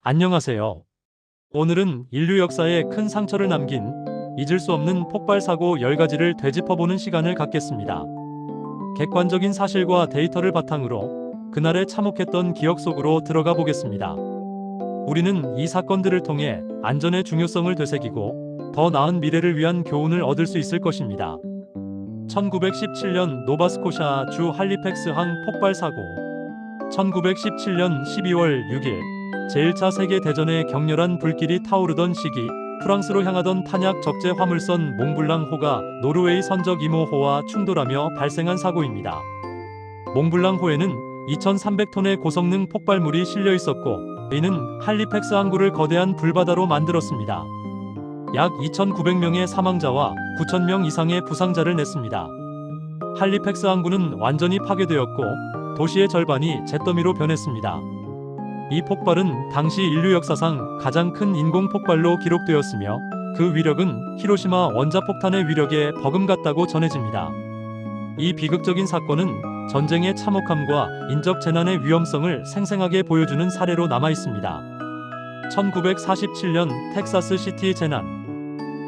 안녕하세요. 오늘은 인류 역사에 큰 상처를 남긴 잊을 수 없는 폭발 사고 10가지를 되짚어보는 시간을 갖겠습니다. 객관적인 사실과 데이터를 바탕으로 그날의 참혹했던 기억 속으로 들어가 보겠습니다. 우리는 이 사건들을 통해 안전의 중요성을 되새기고 더 나은 미래를 위한 교훈을 얻을 수 있을 것입니다. 1917년 노바스코샤 주 할리팩스 항 폭발 사고. 1917년 12월 6일 제1차 세계대전의 격렬한 불길이 타오르던 시기, 프랑스로 향하던 탄약 적재 화물선 몽블랑호가 노르웨이 선적 이모호와 충돌하며 발생한 사고입니다. 몽블랑호에는 2,300톤의 고성능 폭발물이 실려 있었고, 이는 할리팩스 항구를 거대한 불바다로 만들었습니다. 약 2,900명의 사망자와 9,000명 이상의 부상자를 냈습니다. 할리팩스 항구는 완전히 파괴되었고 도시의 절반이 잿더미로 변했습니다. 이 폭발은 당시 인류 역사상 가장 큰 인공 폭발로 기록되었으며 그 위력은 히로시마 원자폭탄의 위력에 버금갔다고 전해집니다. 이 비극적인 사건은 전쟁의 참혹함과 인적 재난의 위험성을 생생하게 보여주는 사례로 남아 있습니다. 1947년 텍사스 시티 재난.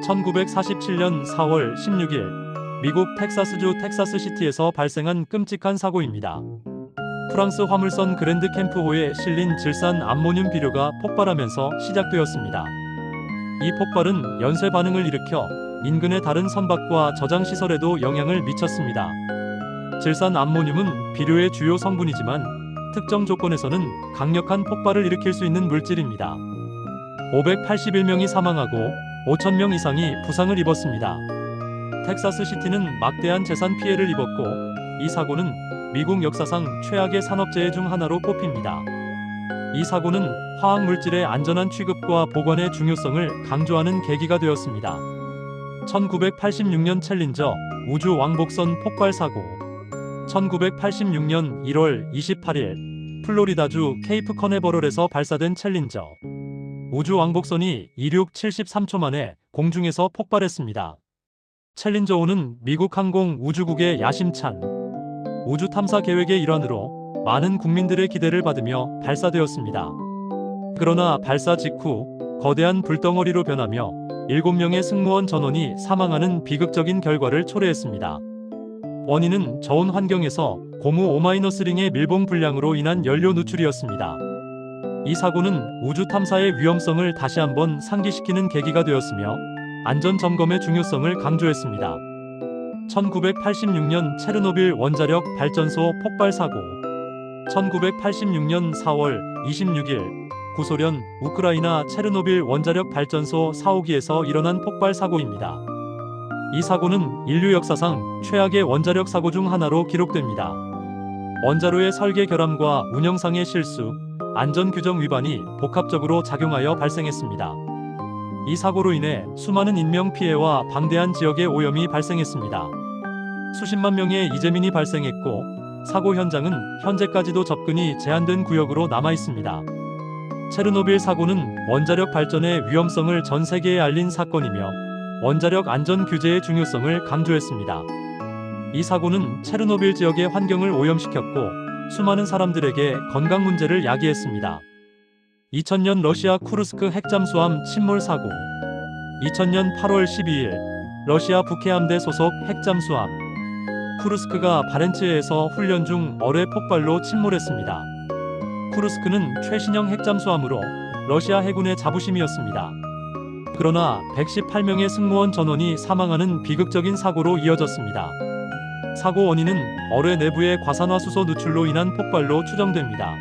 1947년 4월 16일 미국 텍사스주 텍사스 시티에서 발생한 끔찍한 사고입니다. 프랑스 화물선 그랜드 캠프호에 실린 질산 암모늄 비료가 폭발하면서 시작되었습니다. 이 폭발은 연쇄 반응을 일으켜 인근의 다른 선박과 저장 시설에도 영향을 미쳤습니다. 질산 암모늄은 비료의 주요 성분이지만 특정 조건에서는 강력한 폭발을 일으킬 수 있는 물질입니다. 581명이 사망하고 5,000명 이상이 부상을 입었습니다. 텍사스 시티는 막대한 재산 피해를 입었고, 이 사고는 미국 역사상 최악의 산업재해 중 하나로 꼽힙니다. 이 사고는 화학물질의 안전한 취급과 보관의 중요성을 강조하는 계기가 되었습니다. 1986년 챌린저 우주 왕복선 폭발 사고. 1986년 1월 28일 플로리다주 케이프 커네버럴에서 발사된 챌린저 우주 왕복선이 이륙 73초 만에 공중에서 폭발했습니다. 챌린저5는 미국 항공 우주국의 야심찬 우주 탐사 계획의 일환으로 많은 국민들의 기대를 받으며 발사되었습니다. 그러나 발사 직후 거대한 불덩어리로 변하며 7명의 승무원 전원이 사망하는 비극적인 결과를 초래했습니다. 원인은 저온 환경에서 고무 O-ring의 밀봉 불량으로 인한 연료 누출이었습니다. 이 사고는 우주 탐사의 위험성을 다시 한번 상기시키는 계기가 되었으며 안전 점검의 중요성을 강조했습니다. 1986년 체르노빌 원자력 발전소 폭발 사고. 1986년 4월 26일 구소련 우크라이나 체르노빌 원자력 발전소 4호기에서 일어난 폭발 사고입니다. 이 사고는 인류 역사상 최악의 원자력 사고 중 하나로 기록됩니다. 원자로의 설계 결함과 운영상의 실수, 안전 규정 위반이 복합적으로 작용하여 발생했습니다. 이 사고로 인해 수많은 인명 피해와 방대한 지역의 오염이 발생했습니다. 수십만 명의 이재민이 발생했고, 사고 현장은 현재까지도 접근이 제한된 구역으로 남아 있습니다. 체르노빌 사고는 원자력 발전의 위험성을 전 세계에 알린 사건이며 원자력 안전 규제의 중요성을 강조했습니다. 이 사고는 체르노빌 지역의 환경을 오염시켰고 수많은 사람들에게 건강 문제를 야기했습니다. 2000년 러시아 쿠르스크 핵잠수함 침몰 사고. 2000년 8월 12일 러시아 북해함대 소속 핵잠수함 쿠르스크가 바렌츠해에서 훈련 중 어뢰 폭발로 침몰했습니다. 쿠르스크는 최신형 핵잠수함으로 러시아 해군의 자부심이었습니다. 그러나 118명의 승무원 전원이 사망하는 비극적인 사고로 이어졌습니다. 사고 원인은 어뢰 내부의 과산화수소 누출로 인한 폭발로 추정됩니다.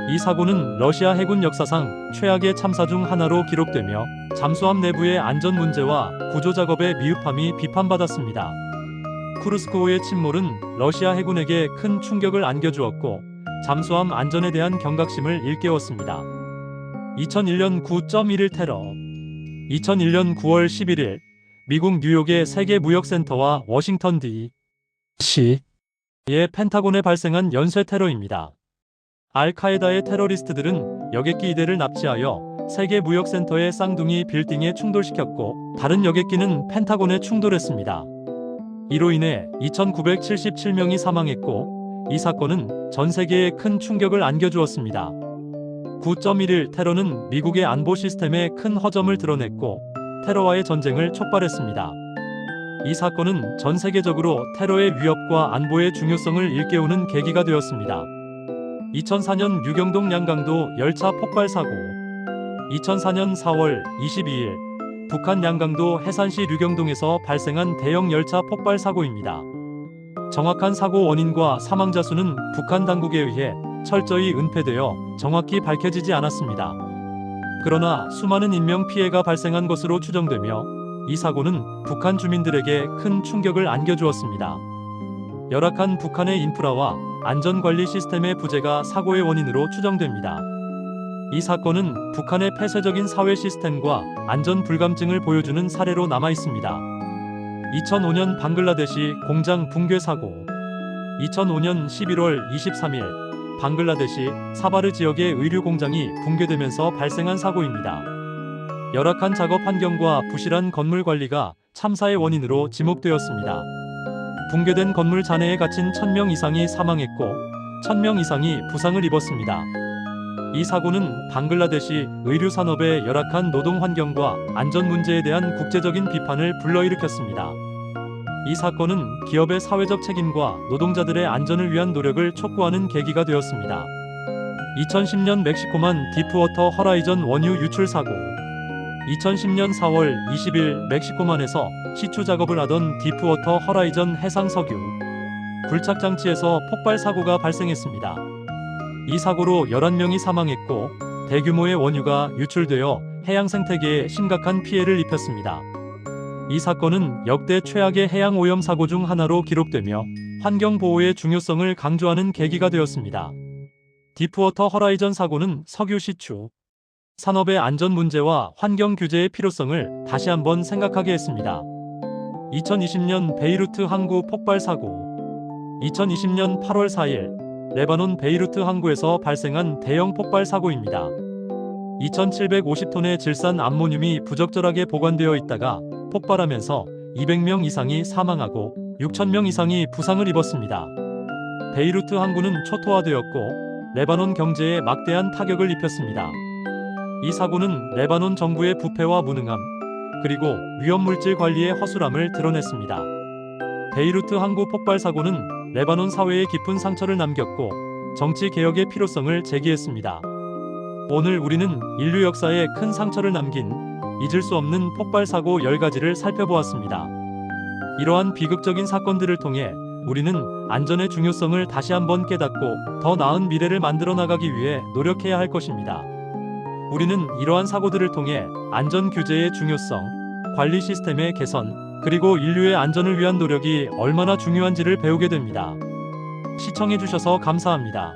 이 사고는 러시아 해군 역사상 최악의 참사 중 하나로 기록되며 잠수함 내부의 안전 문제와 구조 작업의 미흡함이 비판받았습니다. 쿠르스크호의 침몰은 러시아 해군에게 큰 충격을 안겨주었고 잠수함 안전에 대한 경각심을 일깨웠습니다. 2001년 9.11 테러. 2001년 9월 11일 미국 뉴욕의 세계무역센터와 워싱턴 D.C.의 펜타곤에 발생한 연쇄 테러입니다. 알카에다의 테러리스트들은 여객기 2대를 납치하여 세계무역센터의 쌍둥이 빌딩에 충돌시켰고 다른 여객기는 펜타곤에 충돌했습니다. 이로 인해 2,977명이 사망했고 이 사건은 전 세계에 큰 충격을 안겨주었습니다. 9.11 테러는 미국의 안보 시스템에 큰 허점을 드러냈고 테러와의 전쟁을 촉발했습니다. 이 사건은 전 세계적으로 테러의 위협과 안보의 중요성을 일깨우는 계기가 되었습니다. 2004년 유경동 양강도 열차 폭발 사고. 2004년 4월 22일 북한 양강도 해산시 류경동에서 발생한 대형 열차 폭발 사고입니다. 정확한 사고 원인과 사망자 수는 북한 당국에 의해 철저히 은폐되어 정확히 밝혀지지 않았습니다. 그러나 수많은 인명 피해가 발생한 것으로 추정되며 이 사고는 북한 주민들에게 큰 충격을 안겨주었습니다. 열악한 북한의 인프라와 안전관리 시스템의 부재가 사고의 원인으로 추정됩니다. 이 사건은 북한의 폐쇄적인 사회 시스템과 안전 불감증을 보여주는 사례로 남아 있습니다. 2005년 방글라데시 공장 붕괴 사고. 2005년 11월 23일 방글라데시 사바르 지역의 의류 공장이 붕괴되면서 발생한 사고입니다. 열악한 작업 환경과 부실한 건물 관리가 참사의 원인으로 지목되었습니다. 붕괴된 건물 잔해에 갇힌 1000명 이상이 사망했고 1000명 이상이 부상을 입었습니다. 이 사고는 방글라데시 의류 산업의 열악한 노동 환경과 안전 문제에 대한 국제적인 비판을 불러일으켰습니다. 이 사건은 기업의 사회적 책임과 노동자들의 안전을 위한 노력을 촉구하는 계기가 되었습니다. 2010년 멕시코만 딥워터 허라이전 원유 유출 사고. 2010년 4월 20일 멕시코만에서 시추 작업을 하던 딥워터 허라이전 해상 석유 굴착 장치에서 폭발 사고가 발생했습니다. 이 사고로 11명이 사망했고 대규모의 원유가 유출되어 해양 생태계에 심각한 피해를 입혔습니다. 이 사건은 역대 최악의 해양 오염 사고 중 하나로 기록되며 환경 보호의 중요성을 강조하는 계기가 되었습니다. 딥워터 허라이전 사고는 석유 시추 산업의 안전 문제와 환경 규제의 필요성을 다시 한번 생각하게 했습니다. 2020년 베이루트 항구 폭발 사고. 2020년 8월 4일 레바논 베이루트 항구에서 발생한 대형 폭발 사고입니다. 2750톤의 질산 암모늄이 부적절하게 보관되어 있다가 폭발하면서 200명 이상이 사망하고 6000명 이상이 부상을 입었습니다. 베이루트 항구는 초토화되었고 레바논 경제에 막대한 타격을 입혔습니다. 이 사고는 레바논 정부의 부패와 무능함, 그리고 위험물질 관리의 허술함을 드러냈습니다. 베이루트 항구 폭발 사고는 레바논 사회에 깊은 상처를 남겼고 정치 개혁의 필요성을 제기했습니다. 오늘 우리는 인류 역사에 큰 상처를 남긴 잊을 수 없는 폭발 사고 10가지를 살펴보았습니다. 이러한 비극적인 사건들을 통해 우리는 안전의 중요성을 다시 한번 깨닫고 더 나은 미래를 만들어 나가기 위해 노력해야 할 것입니다. 우리는 이러한 사고들을 통해 안전 규제의 중요성, 관리 시스템의 개선, 그리고 인류의 안전을 위한 노력이 얼마나 중요한지를 배우게 됩니다. 시청해주셔서 감사합니다.